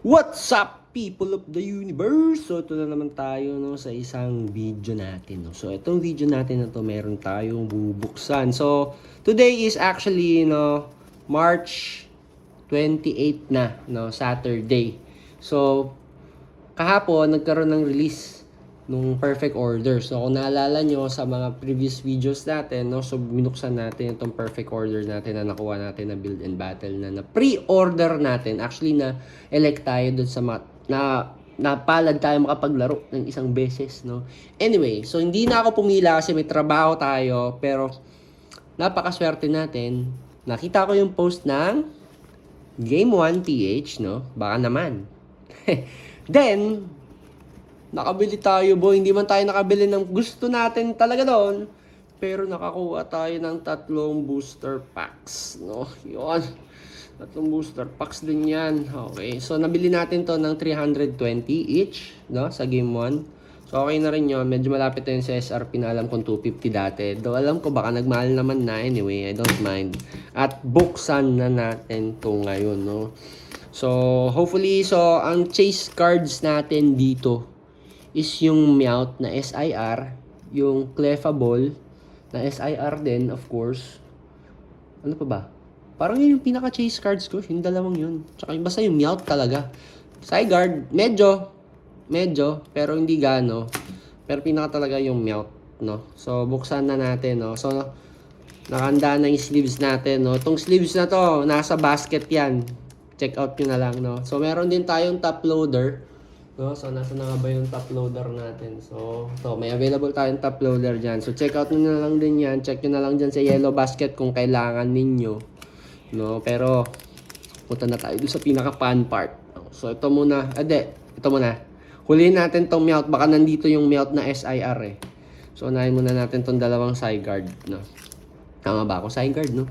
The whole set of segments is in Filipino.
What's up, people of the universe? So, ito na naman tayo sa isang video natin. So, itong video natin na to, meron tayong bubuksan. So, today is actually, March 28 na, Saturday. So, kahapon, nagkaroon ng release nung perfect order. So, kung naalala nyo sa mga previous videos natin, so binuksan natin itong perfect order natin na nakuha natin na build and battle na pre-order natin. Actually, na-elect tayo dun sa napalad tayo makapaglaro ng isang beses, no? Anyway, so hindi na ako pumila kasi may trabaho tayo, pero napakaswerte natin. Nakita ko yung post ng Game 1 PH, no? Baka naman. Then, nakabili tayo, boy. Hindi man tayo nakabili ng gusto natin talaga doon. Pero nakakuha tayo ng 3 booster packs, no? Yun. 3 booster packs din yan. Okay. So, nabili natin to ng 320 each, no? Sa Game 1. So, okay na rin yun. Medyo malapit na yun sa SRP na alam kong 250 dati. Though alam ko baka nagmahal naman na. Anyway, I don't mind. At buksan na natin to ngayon, no? So, hopefully, ang chase cards natin dito is yung Meowth na SIR, yung Clefable na SIR din, of course. Ano pa ba? Parang yun yung pinaka-chase cards ko, yung dalawang yun. Tsaka basta yung Meowth talaga. Zygarde, medyo, pero hindi gano. Pero pinaka talaga yung Meowth, no? So, buksan na natin, no? So, nakahanda na yung sleeves natin, no? Itong sleeves na to, nasa basket yan. Check out nyo na lang, no? So, meron din tayong top loader. No, so nasa na nga ba yung top loader natin? So, may available tayong top loader dyan. So, check out nyo na lang din yan. Check nyo na lang dyan sa yellow basket kung kailangan ninyo. No, pero, punta na tayo doon sa pinaka-fun part. So, ito muna. Ito muna. Huliin natin tong Meowth. Baka nandito yung Meowth na SIR eh. So, unahin muna natin tong dalawang Zygarde. No? Tama ba ako? Zygarde, no?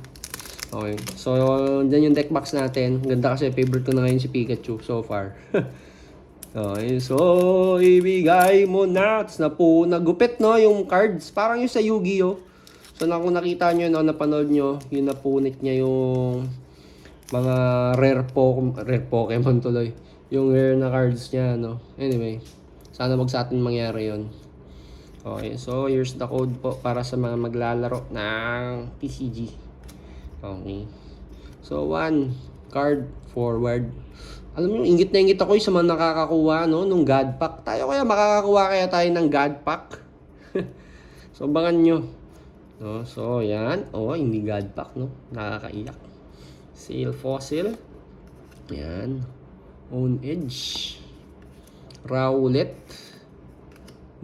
Okay. So, dyan yung deck box natin. Ganda kasi favorite ko na ngayon si Pikachu so far. Okay, so ibigay mo na. Tapos nagupit, no, yung cards. Parang yung sa Yu-Gi-Oh. So kung nakita nyo, no, napanood nyo, yung napunit niya yung mga rare Pokemon tuloy. Yung rare na cards niya, no. Anyway, sana wag sa atin mangyari yon. Okay, so here's the code po para sa mga maglalaro ng TCG. Okay. So, 1 card forward. Alam mo, ingit na ingit ako sa mga nakakakuha, no, nung God Pack. Tayo kaya makakakuha kaya tayo ng God Pack? So, abangan nyo. No, so, yan. Hindi God Pack, no? Nakakaiyak. Sail Fossil. Yan. Own Edge. Rowlet.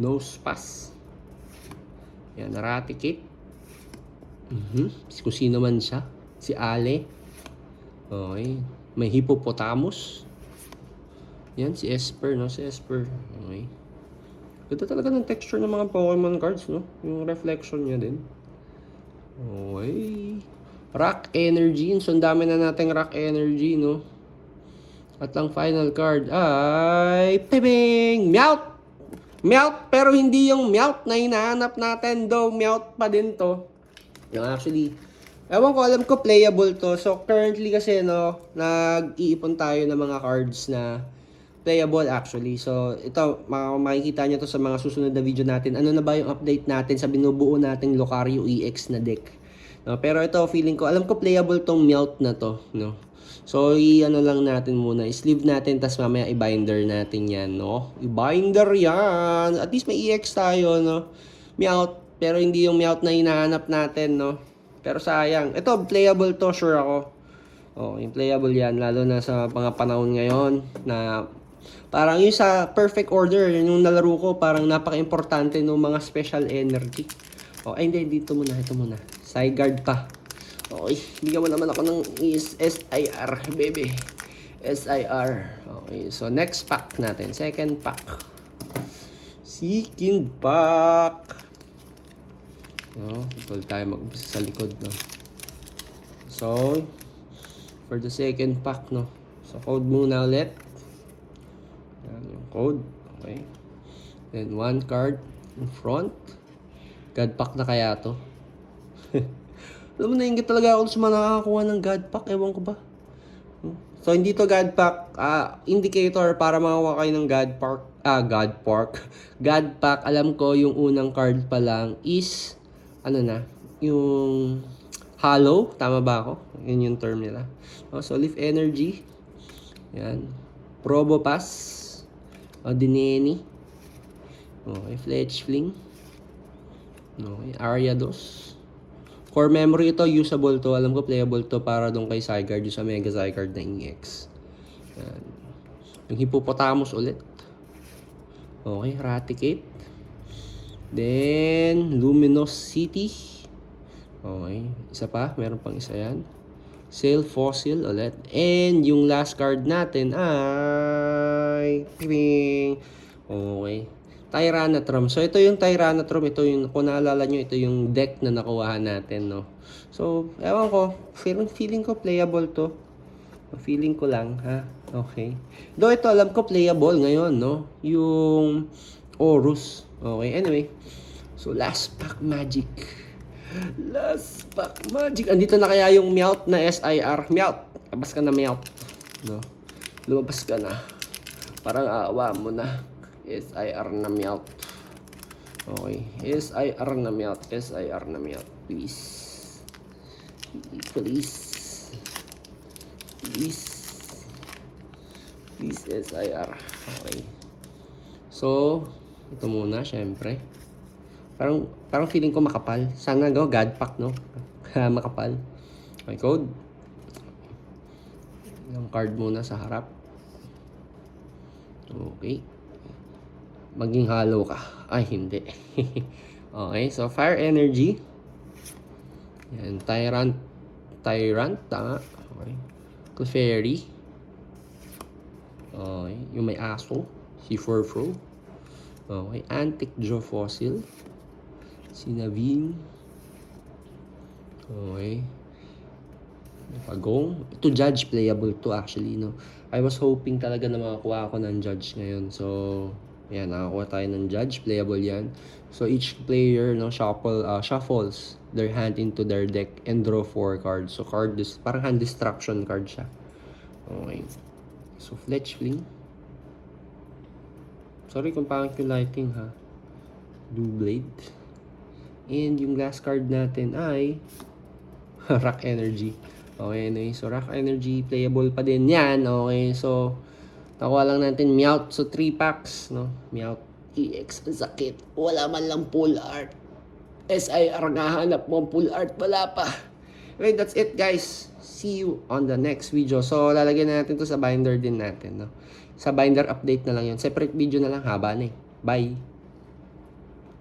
Nose Pass. Yan, Eradicate. Kung sino man siya. Si Ale. Okay. May Hippopotamus. Yan, si Esper, no? Si Esper. Okay. Ganda talaga ng texture ng mga Pokemon cards, no? Yung reflection niya din. Okay. Rock Energy. So, ang dami na nating Rock Energy, no? At ang final card ay... Pibing! Meowth! Meowth, pero hindi yung Meowth na hinahanap natin. Though, Meowth pa din to. Yung actually... Ewan ko, alam ko playable to. So, currently kasi, no, nag-iipon tayo ng mga cards na playable actually. So, ito, makikita nyo to sa mga susunod na video natin. Ano na ba yung update natin sa binubuo nating Lucario EX na deck. No, pero ito, feeling ko, alam ko playable tong Meowth na to, no. So, i-ano lang natin muna, i-sleeve natin, tas mamaya i-binder natin yan, no. I-binder yan. At least may EX tayo, no. Meowth, pero hindi yung Meowth na hinahanap natin, no. Pero sayang. Ito, playable to, sure ako. Yung playable yan, lalo na sa mga panahon ngayon na parang yung sa perfect order, yung nalaro ko, parang napaka-importante ng mga special energy. Hindi, dito muna, ito muna. Zygarde pa. Okay, bigyan mo naman ako ng SIR, baby. SIR. Okay, so next pack natin. Second pack. Second pack. Ito tayo mag-umpisa sa likod, no. So, for the second pack, no. So, code muna ulit. Yan yung code. Okay. Then, 1 card in front. God Pack na kaya to. Alam mo, nainggit talaga ako sa mga nakakakuha ng God Pack. Ewan ko ba. So, hindi to God Pack indicator para makakuha kayo ng God Pack. Alam ko, yung unang card pa lang is, yung hollow. Tama ba ako? Yun yung term nila. So, Leaf Energy. Yan. Probopass. Dineni. Okay, Fletchling. Okay, Ariados. Core memory ito, usable to. Alam ko playable to para doon kay Zygarde, yung sa Mega Zygarde na EX. Yan. Yung Hippopotamus ulit. Okay, Raticate. Then, Luminous City. Okay, isa pa. Meron pang isa yan. Sail Fossil ulit. And yung last card natin ay... Okay. Tyrannotrom. So, ito yung Tyrannotrom. Ito yung, kung naalala nyo, ito yung deck na nakuha natin, no? So, ewan ko. Feeling ko playable to. Feeling ko lang, ha? Okay. Though ito, alam ko playable ngayon, no? Yung Orus. Okay, anyway. So, last pack magic. Last pack magic. Andito na kaya yung Meowth na SIR. Meowth. Labas ka na, Meowth. No? Lumabas ka na. Parang aawa mo na. SIR na Meowth. Okay. SIR na Meowth. SIR na Meowth. Please. Please. Please. Please SIR. Okay. So, ito muna, syempre. Parang feeling ko makapal. Sana God Pack, no? Makapal. Okay, code. Yung card muna sa harap. Okay. Maging hollow ka. Ay, hindi. Okay, so Fire Energy. Yan, Tyrant, tama. Okay. Clefairy. Okay, yung may aso. Si Furfro. Okay, Antique Jaw Fossil. Sinaving. Okay. Pagong. Ito Judge playable to actually, no. I was hoping talaga na makakuha ako ng Judge ngayon. So, yan, nakakuha tayo ng Judge. Playable yan. So, each player, no, shuffles their hand into their deck and draw 4 cards. So, parang hand destruction card siya. Okay. So, Fletchling. Sorry kung pangit yung lighting, ha. Doublade. And yung last card natin ay Rock Energy. Okay, anyway. So, Rock Energy, playable pa din yan. Okay, so, nakuha lang natin Meowth. So, 3 packs, no? Meowth EX. Sakit. Wala man lang full art. SIR nga hanap mo. Full art, wala pa. Okay, that's it, guys. See you on the next video. So, lalagyan natin to sa binder din natin, no? Sa binder update na lang yun. Separate video na lang. Haba na eh. Bye!